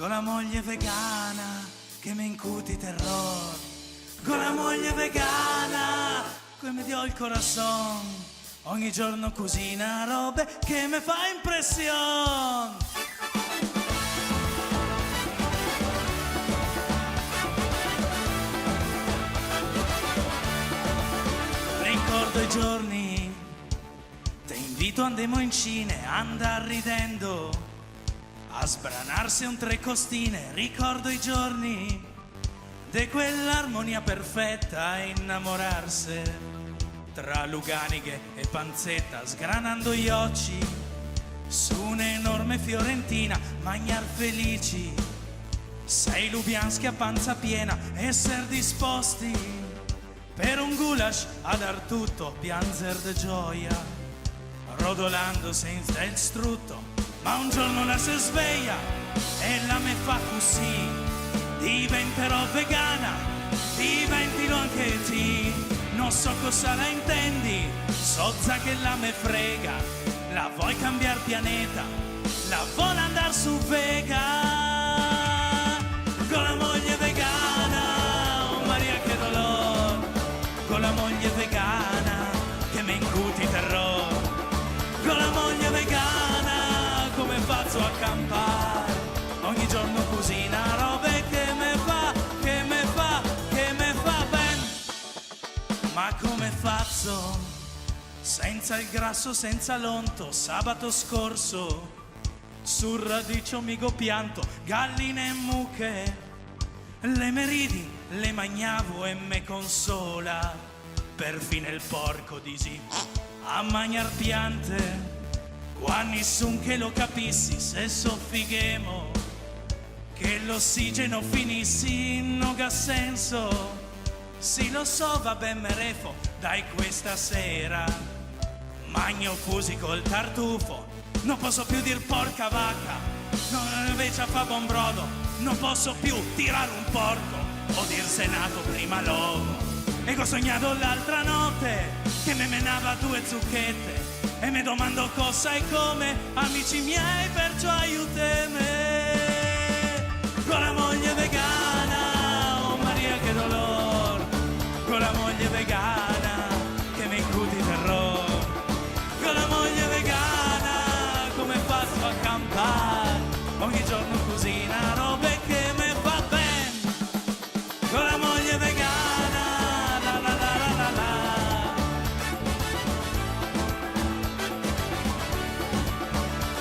con la moglie vegana che mi incuti terror, con la moglie vegana che mi dio il corazon, ogni giorno cucina robe che mi fa impressione. Ricordo i giorni, te invito andiamo in cine, andar ridendo, a sbranarsi un tre costine. Ricordo i giorni di quell'armonia perfetta, innamorarsi tra Luganighe e Panzetta, sgranando gli occhi su un'enorme fiorentina, magnar felici, sei Lubianski a panza piena, esser disposti per un goulash a dar tutto, pianzer de gioia, rodolando senza il strutto. Ma un giorno la si sveglia e la me fa così, diventerò vegana, diventilo anche ti. Non so cosa la intendi, sozza che la me frega, la vuoi cambiar pianeta, la vuoi andar su vega. Con la moglie vegana, oh Maria che dolor, con la moglie vegana che mi incuti terror, con la moglie vegana come faccio a campare, ogni giorno cucina robe che me fa ben. Ma come faccio senza il grasso, senza l'onto? Sabato scorso sul radicio migo pianto, galline e mucche, le meridi le magnavo e me consola, perfino il porco disi a magnar piante. Qua nessun che lo capissi, se soffighemo che l'ossigeno finissi, non ha senso. Sì lo so, va ben merefo, dai questa sera magno fusi col tartufo, non posso più dir porca vacca, non invece fa buon brodo, non posso più tirare un porco o dir senato prima logo. E ho sognato l'altra notte che me menava due zucchette e mi domando cosa e come, amici miei, perciò aiutami. Con la moglie vegana, oh Maria che dolor, con la moglie vegana che mi incuti terror, con la moglie vegana come faccio a campare, ogni giorno cucina robe che mi fa ben. Con la moglie vegana, la la la la la la.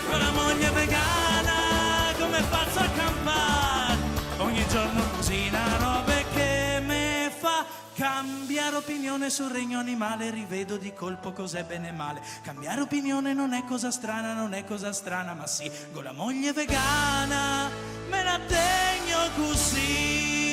Con la moglie vegana come faccio a campare, ogni giorno cucina robe che me fa cambiare opinione sul regno animale, rivedo di colpo cos'è bene e male. Cambiare opinione non è cosa strana, non è cosa strana, ma sì, con la moglie vegana me la tengo così.